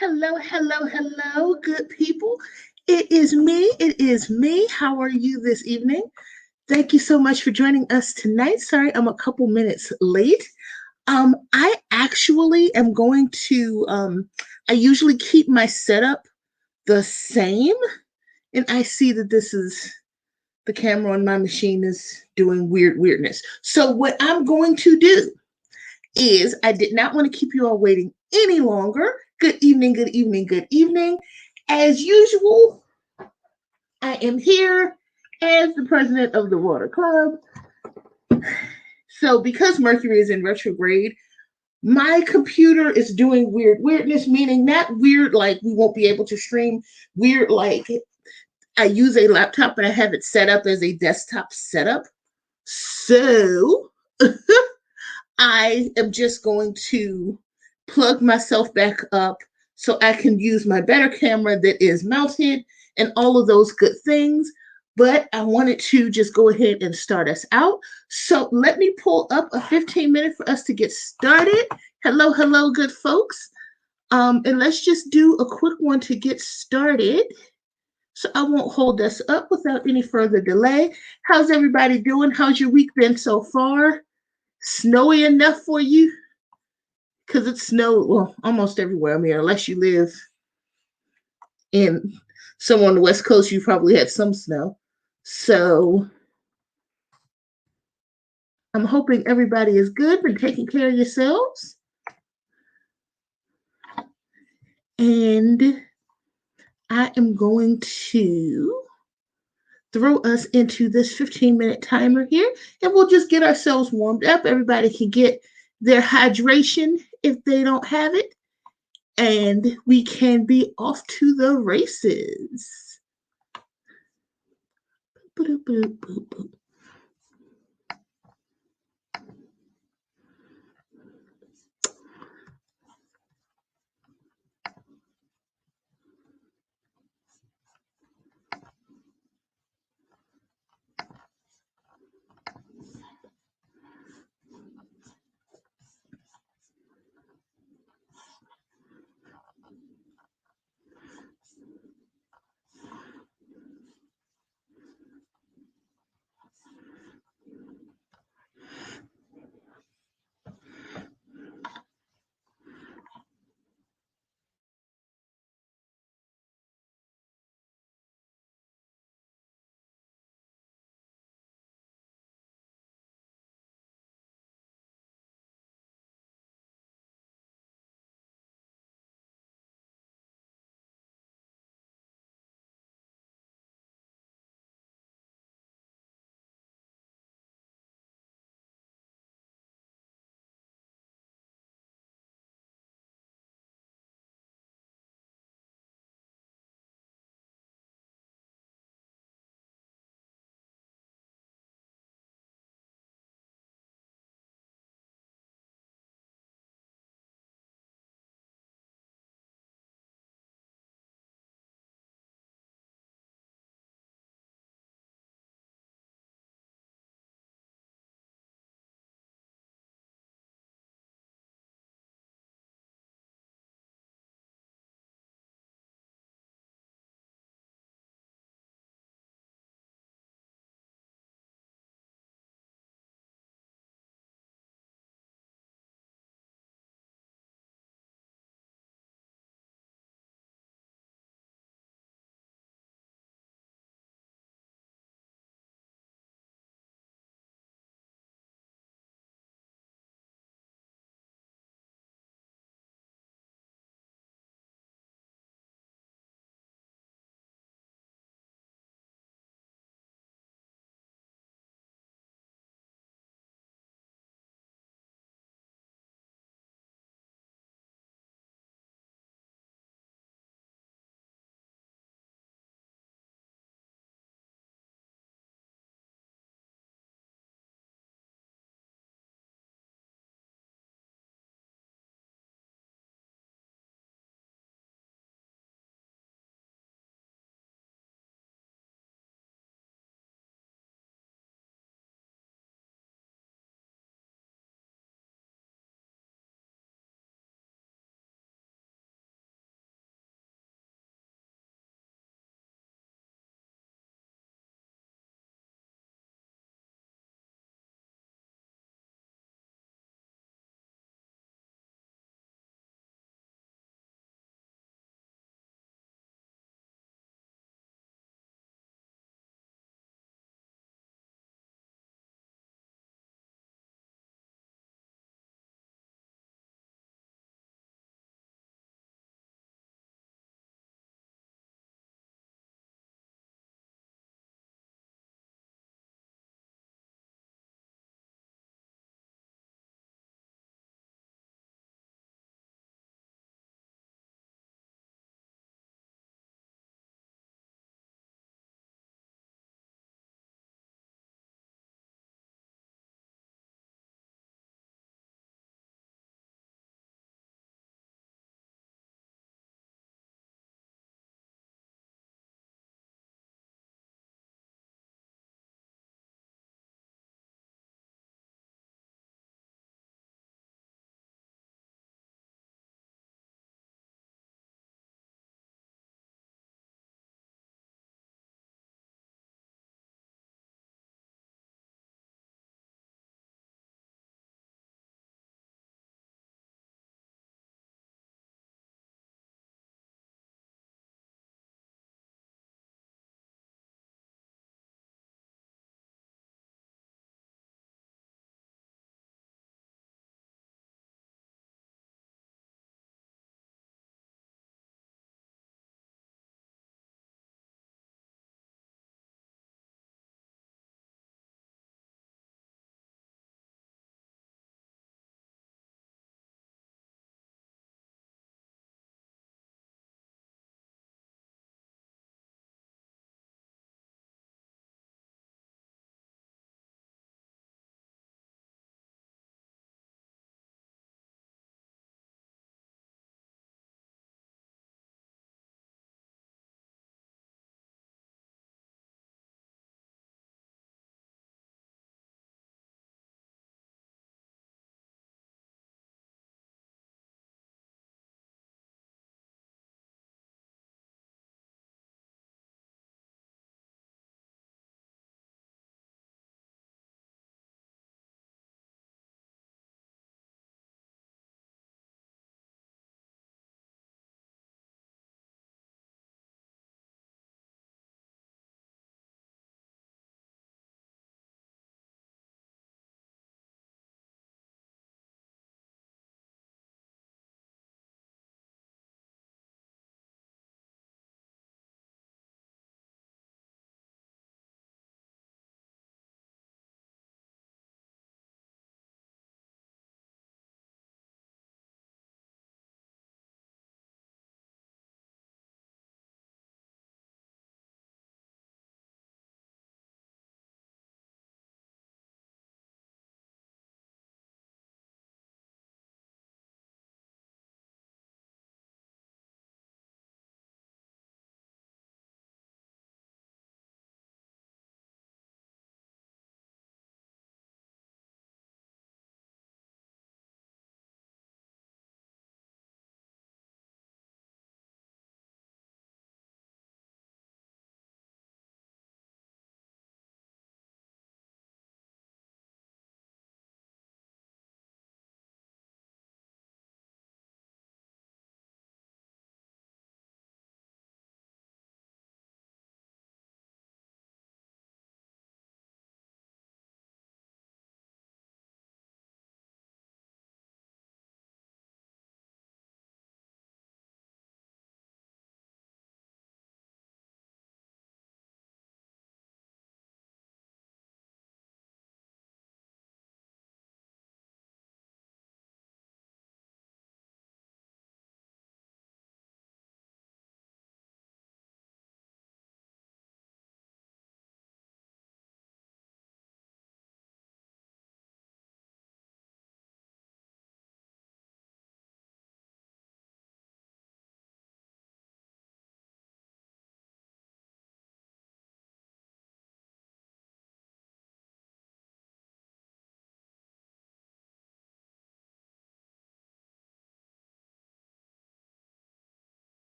Hello, hello, hello, good people. It is me. It is me. How are you this evening? Thank you so much for joining us tonight. Sorry, I'm a couple minutes late. I actually am going to, I usually keep my setup the same, and I see that this is the camera on my machine is doing weirdness. So, what I'm going to do is I did not want to keep you all waiting any longer. Good evening, good evening, good evening. As usual, I am here as the president of the Water Club. So, because Mercury is in retrograde, my computer is doing weirdness, meaning not weird like we won't be able to stream, weird like I use a laptop and I have it set up as a desktop setup. So, I am just going to plug myself back up so I can use my better camera that is mounted and all of those good things. But I wanted to just go ahead and start us out. So let me pull up a 15-minute for us to get started. Hello, hello, good folks. And let's just do a quick one to get started. So I won't hold us up without any further delay. How's everybody doing? How's your week been so far? Snowy enough for you? Because it snowed, well, almost everywhere. I mean, unless you live in somewhere on the West Coast, you probably had some snow. So I'm hoping everybody is good and taking care of yourselves. And I am going to throw us into this 15-minute timer here, and we'll just get ourselves warmed up. Everybody can get their hydration if they don't have it, and we can be off to the races. Boop, boop, boop, boop.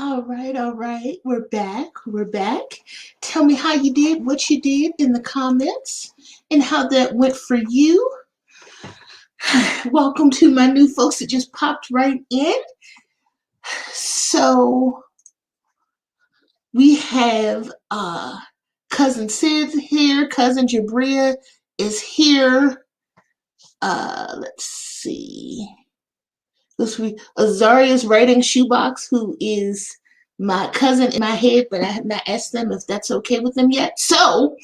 All right, all right. We're back. We're back. Tell me how you did, what you did in the comments, and how that went for you. Welcome to my new folks that just popped right in. So we have Cousin Sid here. Cousin Jabria is here. Let's see. This week, Azaria's writing shoebox, who is my cousin in my head, but I have not asked them if that's okay with them yet. So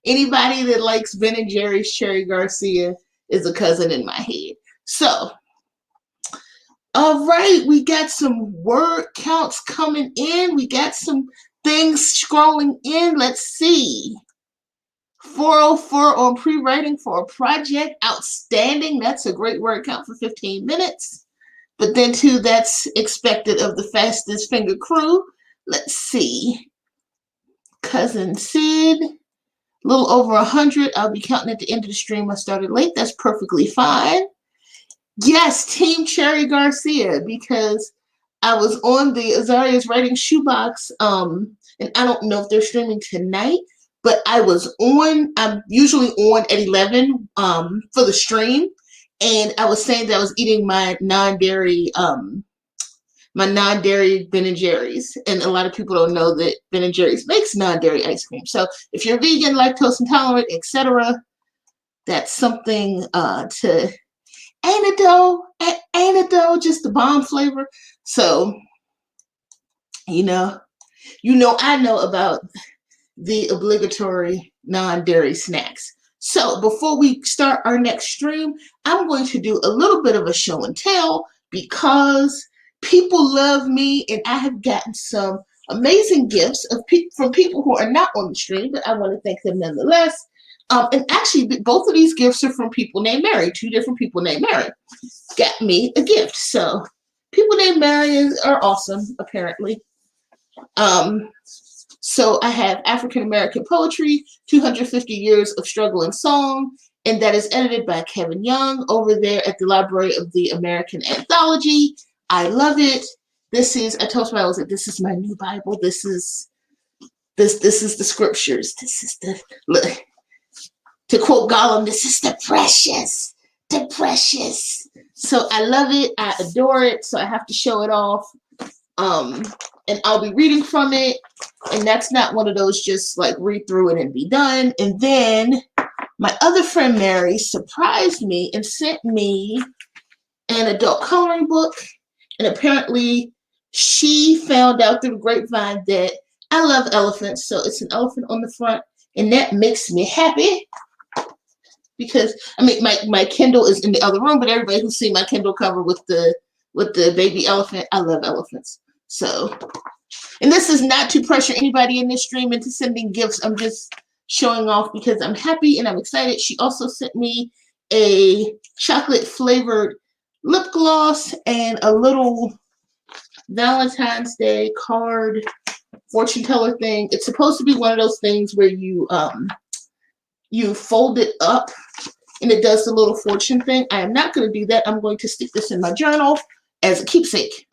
anybody that likes Ben and Jerry's Cherry Garcia is a cousin in my head. So, all right, we got some word counts coming in. We got some things scrolling in. Let's see. 404 on pre-writing for a project. Outstanding. That's a great word count for 15 minutes. But then, too, that's expected of the fastest finger crew. Let's see. Cousin Sid. A little over 100. I'll be counting at the end of the stream. I started late. That's perfectly fine. Yes, Team Cherry Garcia, because I was on the Azaria's Writing Shoebox, and I don't know if they're streaming tonight, but I was on, I'm usually on at 11 for the stream, and I was saying that I was eating my non-dairy Ben & Jerry's, and a lot of people don't know that Ben & Jerry's makes non-dairy ice cream. So if you're vegan, lactose intolerant, etc., that's something to antidote, just the bomb flavor. So, I know about the obligatory non-dairy snacks. So before we start our next stream, I'm going to do a little bit of a show and tell because people love me and I have gotten some amazing gifts from people who are not on the stream, but I want to thank them nonetheless. And actually, both of these gifts are from people named Mary. 2 different people named Mary got me a gift. So people named Mary are awesome, apparently. So I have African American Poetry, 250 Years of Struggle and Song, and that is edited by Kevin Young over there at the Library of the American Anthology. I love it. I told somebody, I was like, this is my new Bible. This is the scriptures. This is to quote Gollum, this is the precious. So I love it. I adore it. So I have to show it off. And I'll be reading from it. And that's not one of those just like read through it and be done. And then my other friend Mary surprised me and sent me an adult coloring book. And apparently she found out through the grapevine that I love elephants. So it's an elephant on the front. And that makes me happy. Because my Kindle is in the other room, but everybody who's seen my Kindle cover with the baby elephant, I love elephants. So, and this is not to pressure anybody in this stream into sending gifts. I'm just showing off because I'm happy and I'm excited. She also sent me a chocolate flavored lip gloss and a little Valentine's Day card fortune teller thing. It's supposed to be one of those things where you fold it up and it does the little fortune thing. I am not going to do that. I'm going to stick this in my journal as a keepsake.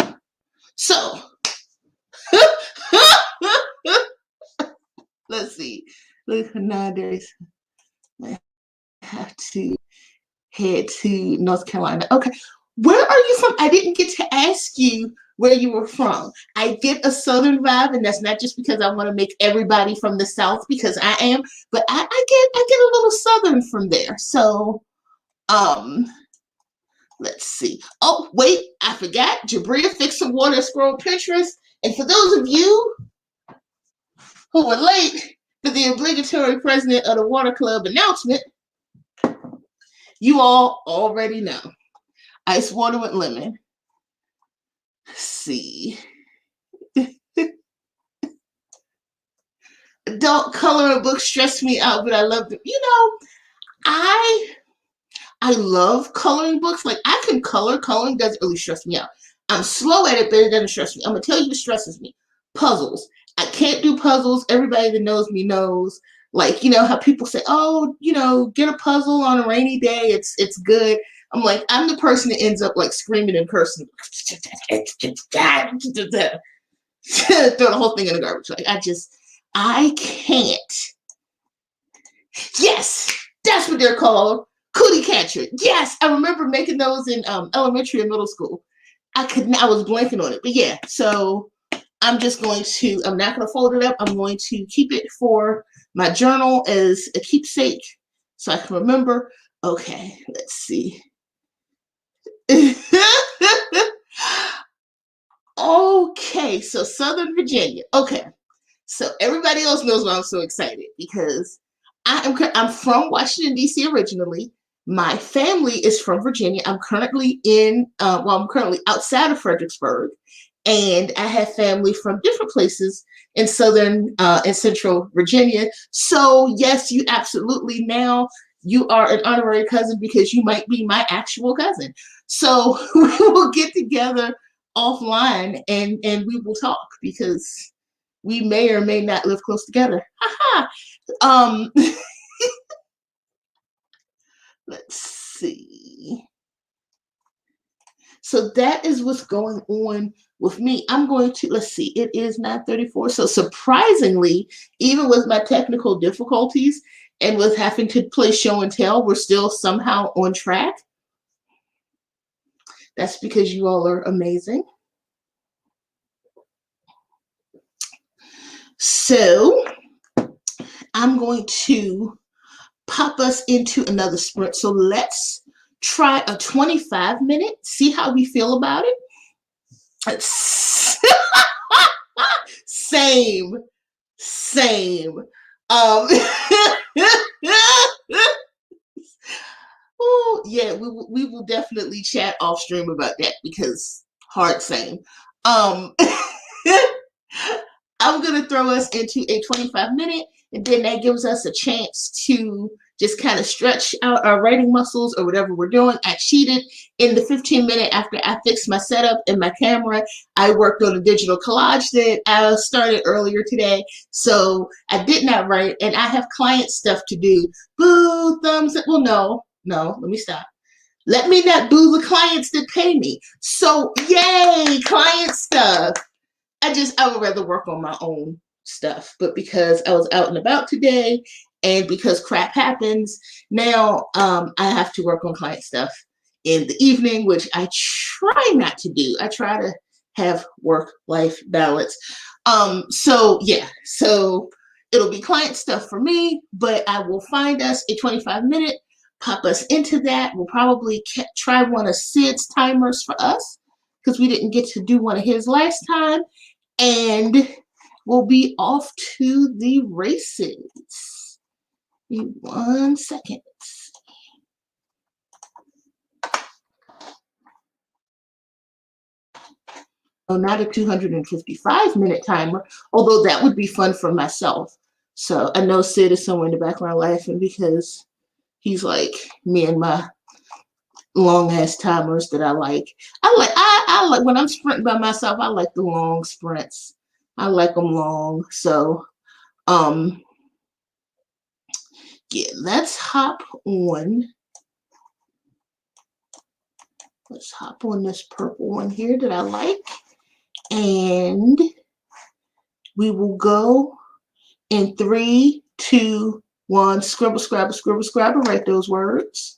So, let's see. Nowadays, I have to head to North Carolina. Okay. Where are you from? I didn't get to ask you where you were from. I get a Southern vibe, and that's not just because I want to make everybody from the South, because I am, but I get a little Southern from there. So, let's see. Oh, wait, I forgot. Jabria fixed some water scroll Pinterest. And for those of you who were late for the obligatory president of the Water Club announcement, you all already know. Ice water with lemon. Let's see. Adult coloring books stress me out, but I love them. I love coloring books. Like, I can color. Coloring doesn't really stress me out. I'm slow at it, but it doesn't stress me. I'm going to tell you what stresses me. Puzzles. I can't do puzzles. Everybody that knows me knows. Like, how people say, oh, get a puzzle on a rainy day. It's good. I'm like, I'm the person that ends up like screaming and cursing. Throw the whole thing in the garbage. Like, I can't. Yes, that's what they're called. Cootie catcher. Yes, I remember making those in elementary and middle school. I was blanking on it. But yeah, so I'm not going to fold it up. I'm going to keep it for my journal as a keepsake so I can remember. Okay, let's see. Okay, so Southern Virginia. Okay, so everybody else knows why I'm so excited because I'm from Washington D.C. originally. My family is from Virginia. I'm currently I'm currently outside of Fredericksburg, and I have family from different places in southern and central Virginia. So yes, you absolutely now you are an honorary cousin because you might be my actual cousin. So we will get together offline and we will talk because we may or may not live close together. um, let's see. So that is what's going on with me. I'm going to, let's see, it is 9:34. So surprisingly, even with my technical difficulties and with having to play show and tell, we're still somehow on track. That's because you all are amazing. So I'm going to pop us into another sprint. So let's try a 25-minute, see how we feel about it. Same. Oh, yeah, we will definitely chat off stream about that because hard same. Um, I'm going to throw us into a 25-minute, and then that gives us a chance to just kind of stretch out our writing muscles or whatever we're doing. I cheated in the 15-minute after I fixed my setup and my camera. I worked on a digital collage that I started earlier today. So I did not write, and I have client stuff to do. Boo, thumbs up. Well, no, let me stop. Let me not boo the clients that pay me. So yay, client stuff. I would rather work on my own stuff, but because I was out and about today and because crap happens, now I have to work on client stuff in the evening, which I try not to do. I try to have work-life balance. So yeah, so it'll be client stuff for me, but I will find us a 25-minute, pop us into that. We'll probably try one of Sid's timers for us because we didn't get to do one of his last time. And we'll be off to the races. Give me 1 second. Oh, not a 255-minute timer, although that would be fun for myself. So I know Sid is somewhere in the background laughing because he's like me and my long ass timers that I like. I like when I'm sprinting by myself, I like the long sprints. I like them long. So yeah, let's hop on. Let's hop on this purple one here that I like. And we will go in 3, 2, 1. Scribble, scrabble, scribble, scrabble. Write those words.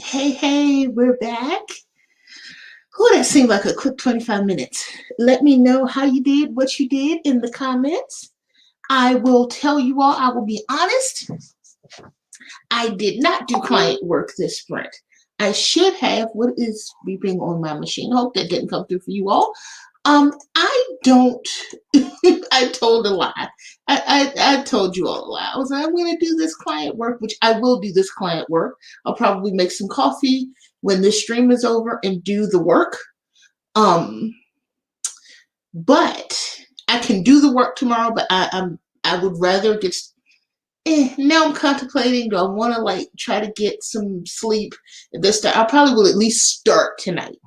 Hey, we're back. Oh, that seemed like a quick 25 minutes. Let me know how you did, what you did in the comments. I will tell you all, I will be honest, I did not do client work this sprint. I should have. What is beeping on my machine? Hope that didn't come through for you all. I don't, I told a lie. I told you all a lie. I was like, I'm going to do this client work, which I will do this client work. I'll probably make some coffee when this stream is over and do the work. But I can do the work tomorrow, but I would rather get, now I'm contemplating, do I want to like try to get some sleep at this time? I probably will at least start tonight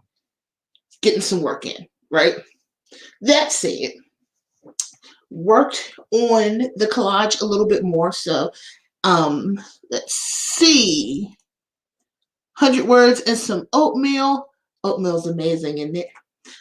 getting some work in, right? That said, worked on the collage a little bit more. So let's see, 100 words and some oatmeal. Oatmeal's amazing, isn't it?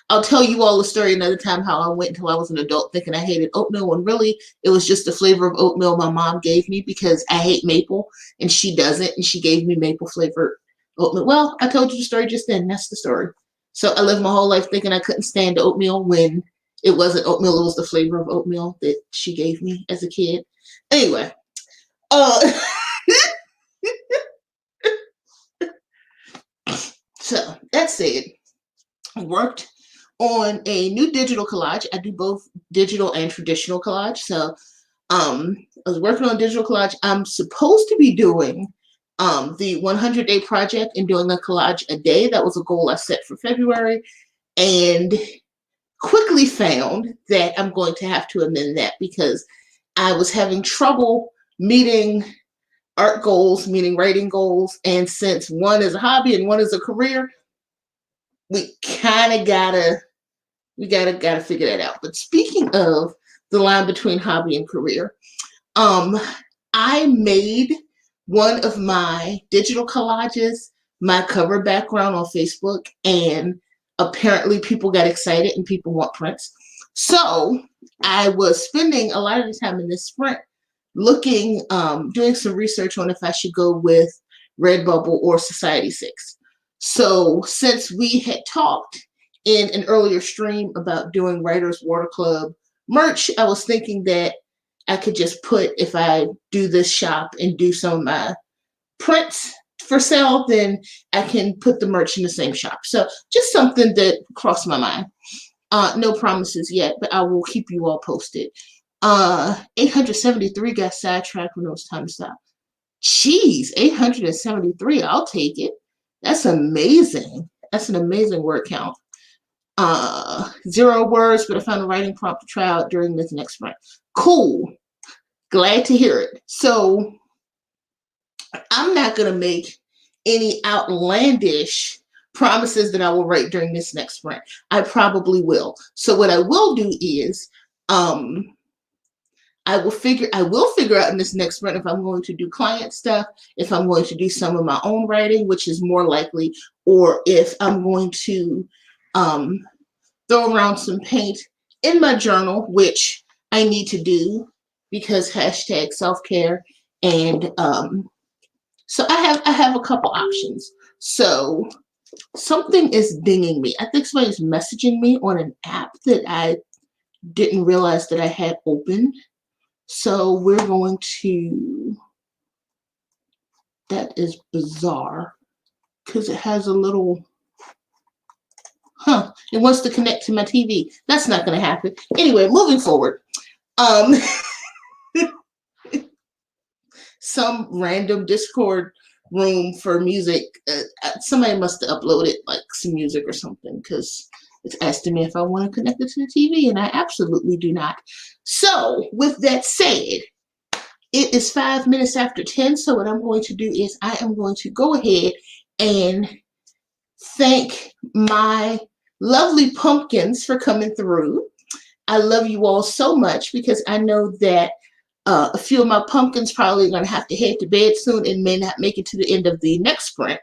I'll tell you all a story another time how I went until I was an adult thinking I hated oatmeal when really it was just the flavor of oatmeal my mom gave me because I hate maple and she doesn't, and she gave me maple flavored oatmeal. Well, I told you the story just then. That's the story. So I lived my whole life thinking I couldn't stand oatmeal when it wasn't oatmeal. It was the flavor of oatmeal that she gave me as a kid. Anyway, so that said, worked on a new digital collage. I do both digital and traditional collage. So I was working on digital collage. I'm supposed to be doing the 100-day project and doing a collage a day. That was a goal I set for February, and quickly found that I'm going to have to amend that because I was having trouble meeting art goals, meaning writing goals. And since one is a hobby and one is a career, we kind of gotta figure that out. But speaking of the line between hobby and career, I made one of my digital collages my cover background on Facebook, and apparently people got excited and people want prints. So I was spending a lot of the time in this sprint looking, doing some research on if I should go with Redbubble or Society6. So since we had talked in an earlier stream about doing Writers Water Club merch, I was thinking that I could just put, if I do this shop and do some of my prints for sale, then I can put the merch in the same shop. So just something that crossed my mind. No promises yet, but I will keep you all posted. 873 got sidetracked when it was time to stop. Jeez, 873, I'll take it. That's amazing. That's an amazing word count. 0 words, but I found a writing prompt to try out during this next sprint. Cool. Glad to hear it. So I'm not going to make any outlandish promises that I will write during this next sprint. I probably will. So what I will do is I will figure out in this next sprint if I'm going to do client stuff, if I'm going to do some of my own writing, which is more likely, or if I'm going to throw around some paint in my journal, which I need to do because hashtag self-care. And so I have a couple options. So something is dinging me. I think somebody's messaging me on an app that I didn't realize that I had open. So we're going to, that is bizarre because it has a little, it wants to connect to my TV. That's not going to happen. Anyway, moving forward. Some random Discord room for music. Somebody must have uploaded like some music or something because it's asking me if I want to connect it to the TV, and I absolutely do not. So with that said, it is 5 minutes after 10. So what I'm going to do is I am going to go ahead and thank my lovely pumpkins for coming through. I love you all so much because I know that a few of my pumpkins probably going to have to head to bed soon and may not make it to the end of the next sprint.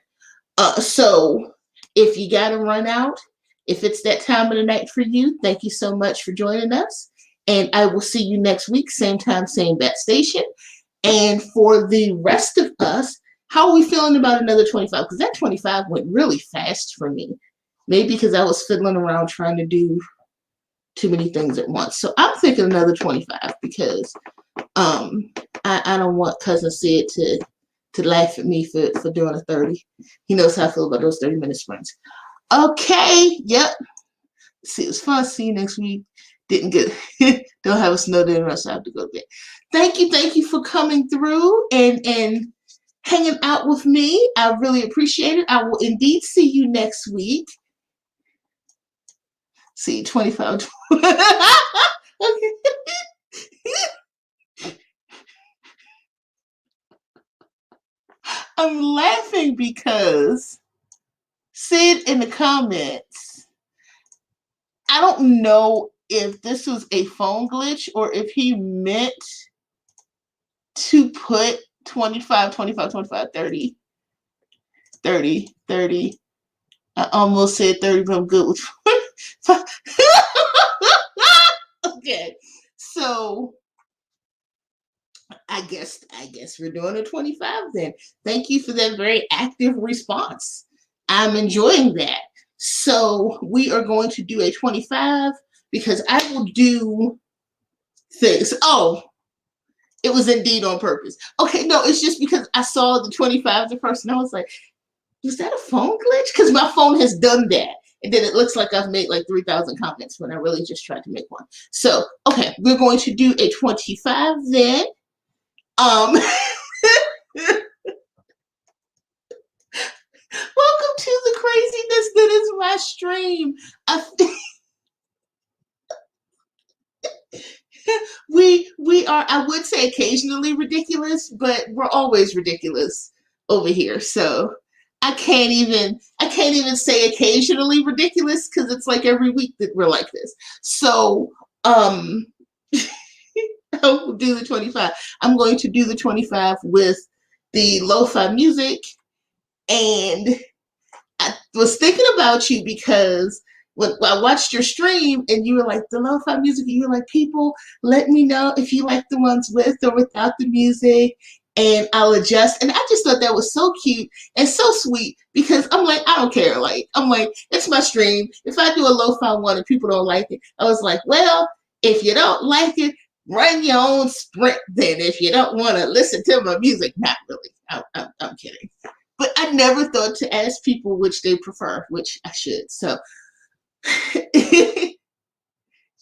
So if you got to run out, if it's that time of the night for you, thank you so much for joining us. And I will see you next week, same time, same bat station. And for the rest of us, How are we feeling about another 25? Because that 25 went really fast for me. Maybe because I was fiddling around trying to do too many things at once. So I'm thinking another 25 because I don't want cousin Sid to laugh at me for doing a 30. He knows how I feel about those 30-minute sprints. Okay, yep. See, it was fun. See you next week. Didn't get don't have a snow day rush. I have to go to bed. Thank you for coming through and hanging out with me. I really appreciate it. I will indeed see you next week. See, 25. Okay. I'm laughing because Sid in the comments, I don't know if this was a phone glitch or if he meant to put 25, 25, 25, 30, 30, 30. I almost said 30, but I'm good with 25. Okay, so I guess we're doing a 25 then. Thank you for that very active response. I'm enjoying that. So we are going to do a 25 because I will do things. Oh, it was indeed on purpose. Okay, no, it's just because I saw the 25 at first and I was like, was that a phone glitch? Because my phone has done that. And then it looks like I've made like 3,000 comments when I really just tried to make one. So, okay, we're going to do a 25 then. Welcome to the craziness that is my stream. We are, I would say occasionally ridiculous, but we're always ridiculous over here. So I can't even say occasionally ridiculous because it's like every week that we're like this. So I'll do the 25. I'm going to do the 25 with the lo-fi music, and I was thinking about you because when I watched your stream and you were like the lo-fi music, and you were like, people, let me know if you like the ones with or without the music, and I'll adjust. And I just thought that was so cute and so sweet because I'm like, I don't care. Like, I'm like, it's my stream. If I do a lo-fi one and people don't like it, I was like, well, if you don't like it, run your own sprint then. If you don't want to listen to my music, not really. I'm kidding. But I never thought to ask people which they prefer, which I should. So,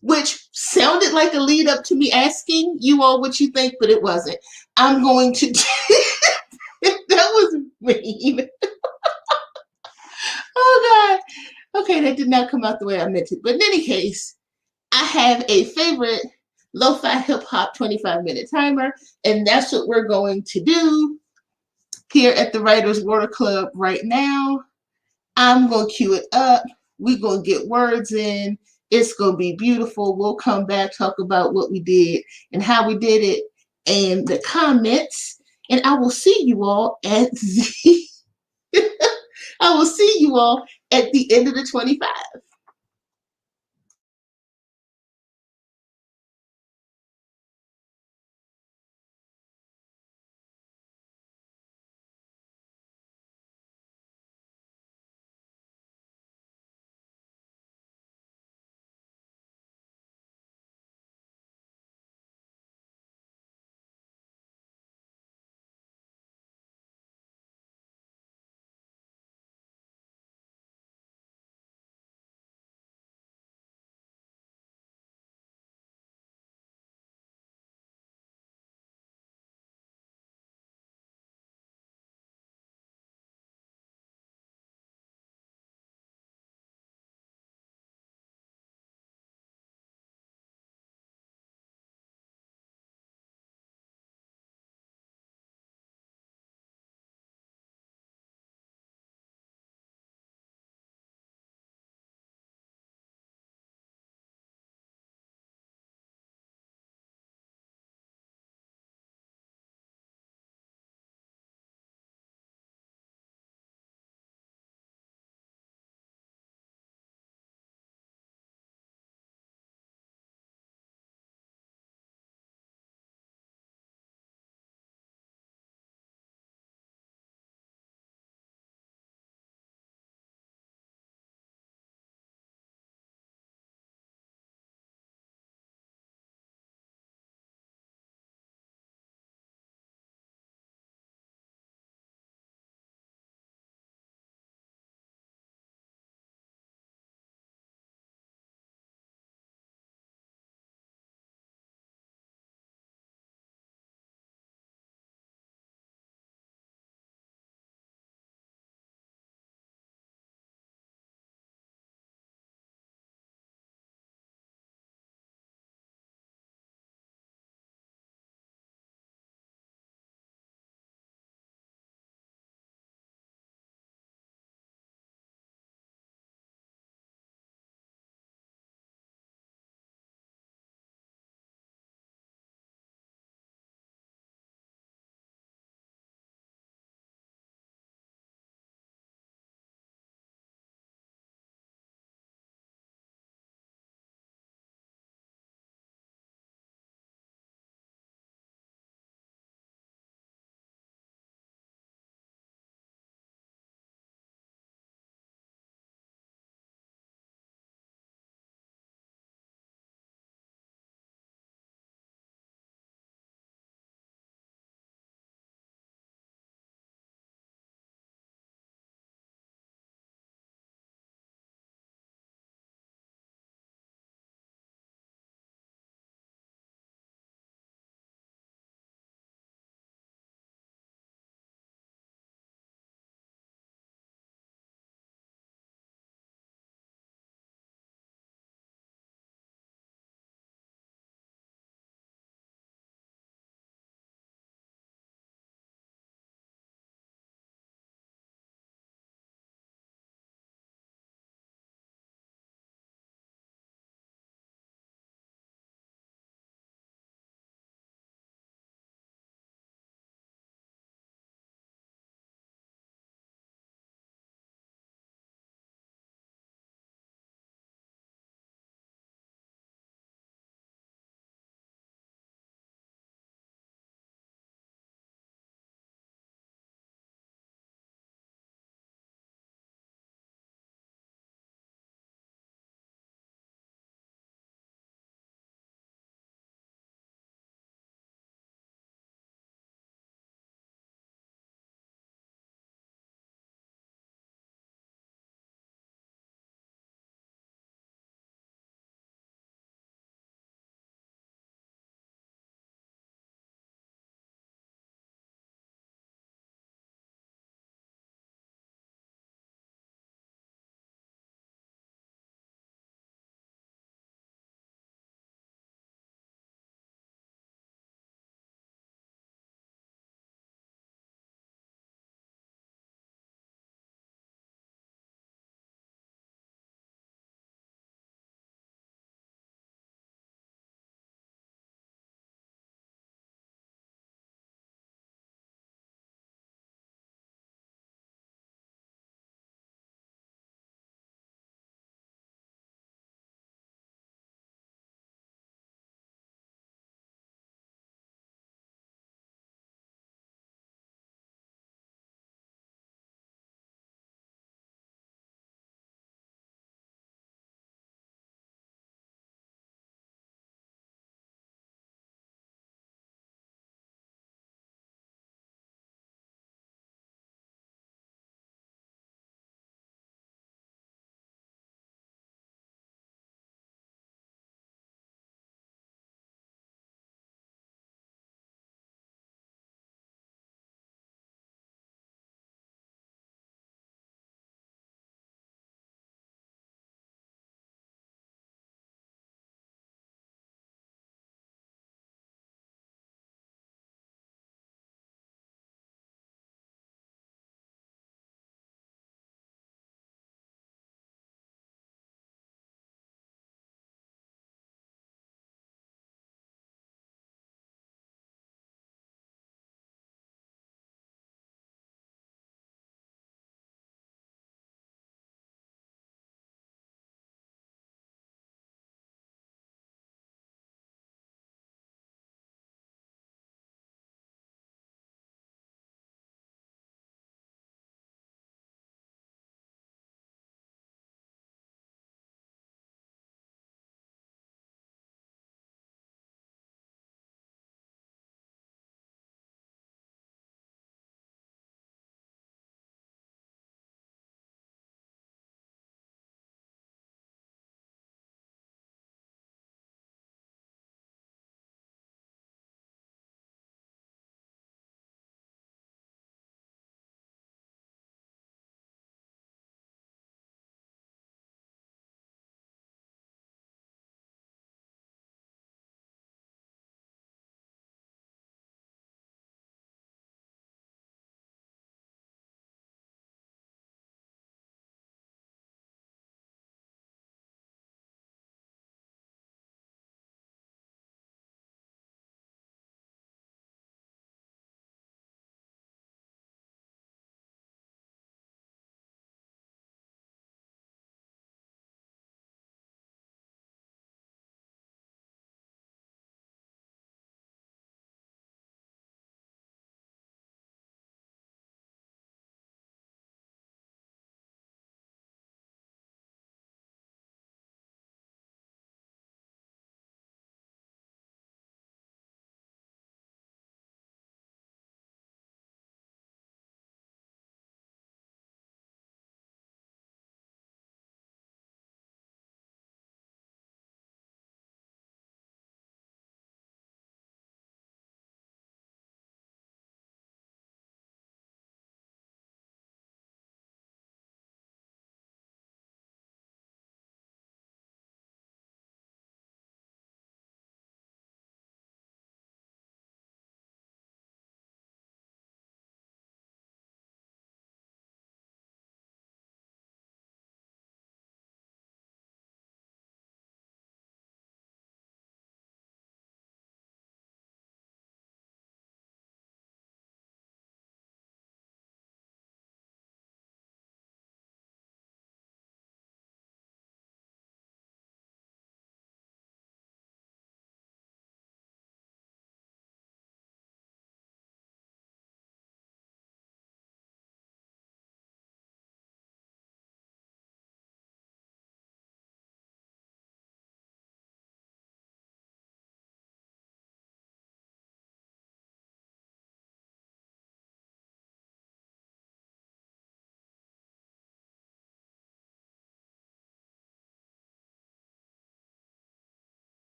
which sounded like a lead up to me asking you all what you think, but it wasn't. I'm going to that was mean. Oh God. Okay, that did not come out the way I meant it. But in any case, I have a favorite lo-fi hip hop 25-minute timer, and that's what we're going to do here at the Writers Water Club right now. I'm going to cue it up. We're going to get words in. It's going to be beautiful. We'll come back, talk about what we did and how we did it and the comments. And I will see you all at the I will see you all at the end of the 25.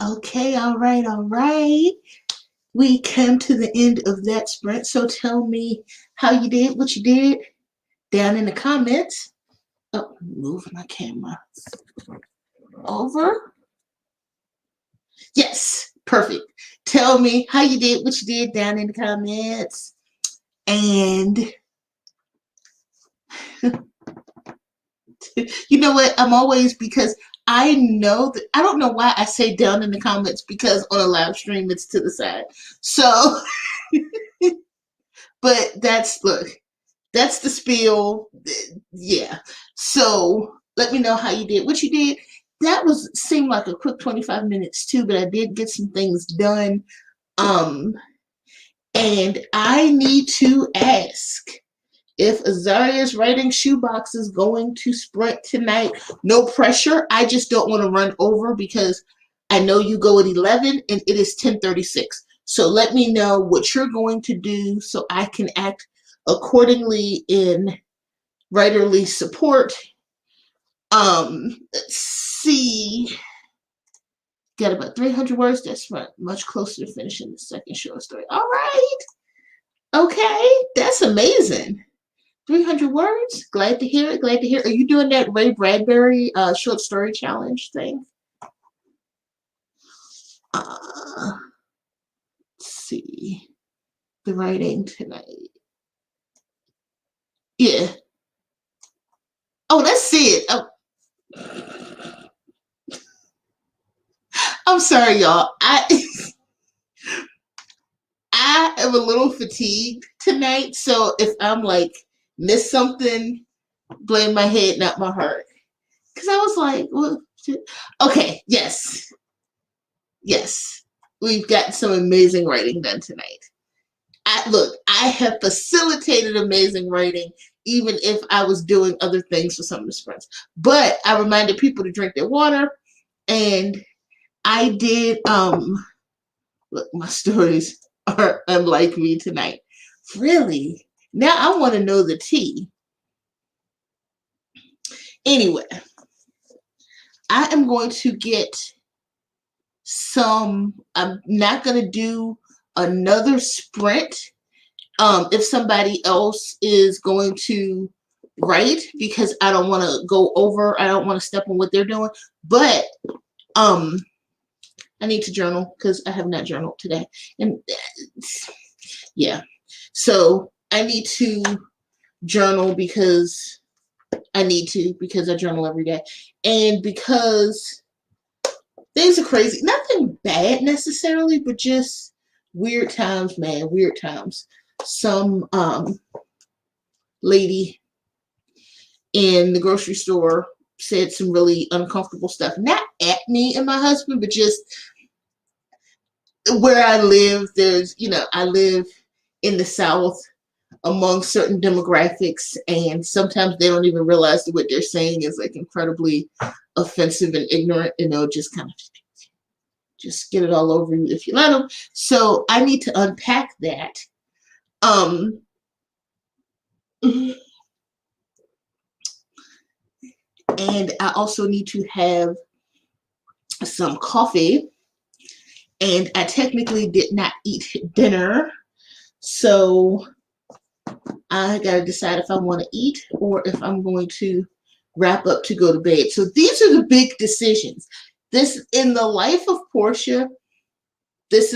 Okay, all right, all right. We came to the end of that sprint. So tell me how you did, what you did down in the comments. Oh, move my camera over. Yes, perfect. Tell me how you did, what you did down in the comments. And you know what? I'm always, because I know that, I don't know why I say down in the comments, because on a live stream it's to the side. So, but look, that's the spiel. Yeah. So let me know how you did, what you did. That seemed like a quick 25 minutes too, but I did get some things done. And I need to ask if Azaria's writing shoebox is going to sprint tonight. No pressure. I just don't want to run over because I know you go at 11 and it is 10:36. So let me know what you're going to do so I can act accordingly in writerly support. Let's see. Got about 300 words. That's much closer to finishing the second short story. All right. Okay. That's amazing. 300 words. Glad to hear it. Glad to hear. Are you doing that Ray Bradbury short story challenge thing? Let's see. The writing tonight. Yeah. Oh, that's it. Oh. I'm sorry, y'all. I am a little fatigued tonight, so if I'm like miss something, blame my head, not my heart. Because I was like, well, okay, yes. We've got some amazing writing done tonight. I have facilitated amazing writing, even if I was doing other things for some of the sprints. But I reminded people to drink their water, and I did. Look, my stories are unlike me tonight. Really? Now I want to know the tea. Anyway, I am going to get some. I'm not going to do another sprint. If somebody else is going to write, because I don't want to go over, I don't want to step on what they're doing, but I need to journal because I have not journaled today. And yeah, so I need to journal because I need to, because I journal every day. And because things are crazy, nothing bad necessarily, but just weird times, man, weird times. Some lady in the grocery store said some really uncomfortable stuff, not at me and my husband, but just where I live. There's, I live in the South among certain demographics, and sometimes they don't even realize that what they're saying is like incredibly offensive and ignorant, and they'll just kind of just get it all over you if you let them. So I need to unpack that. And I also need to have some coffee. And I technically did not eat dinner. So I got to decide if I want to eat or if I'm going to wrap up to go to bed. So these are the big decisions. This, in the life of Porscha, these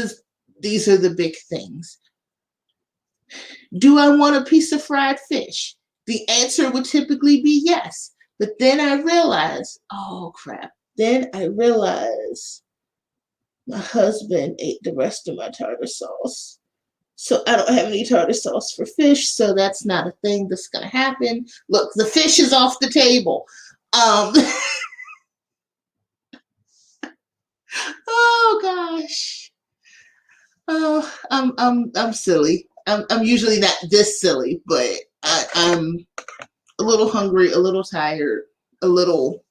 are the big things. Do I want a piece of fried fish? The answer would typically be yes. But then I realized, oh crap. Then I realized my husband ate the rest of my tartar sauce. So I don't have any tartar sauce for fish, so that's not a thing that's going to happen. Look, the fish is off the table. Oh gosh. Oh, I'm silly. I'm usually not this silly, but I'm a little hungry, a little tired, a little,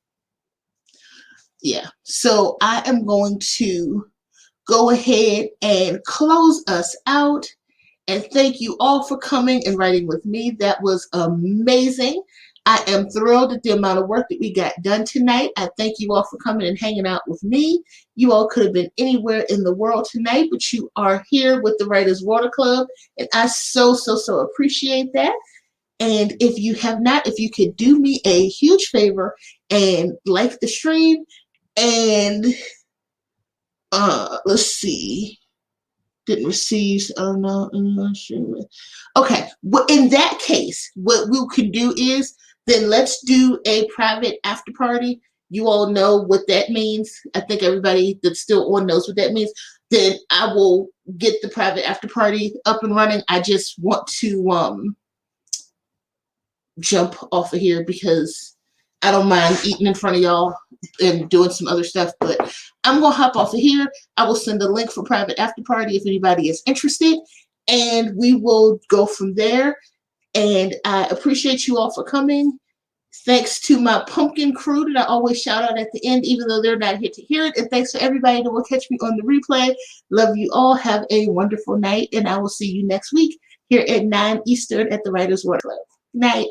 yeah. So I am going to go ahead and close us out. And thank you all for coming and writing with me. That was amazing. I am thrilled at the amount of work that we got done tonight. I thank you all for coming and hanging out with me. You all could have been anywhere in the world tonight, but you are here with the Writers Water Club, and I so appreciate that. And if you have not, if you could do me a huge favor and like the stream, and let's see, didn't receive, oh no, okay, well, in that case, what we can do is, then let's do a private after party. You all know what that means. I think everybody that's still on knows what that means. Then I will get the private after party up and running. I just want to jump off of here because I don't mind eating in front of y'all and doing some other stuff, but I'm gonna hop off of here. I will send a link for private after party if anybody is interested, and we will go from there. And I appreciate you all for coming. Thanks to my pumpkin crew that I always shout out at the end, even though they're not here to hear it. And thanks to everybody that will catch me on the replay. Love you all. Have a wonderful night, and I will see you next week here at 9 Eastern at the Writers Water Club. Night.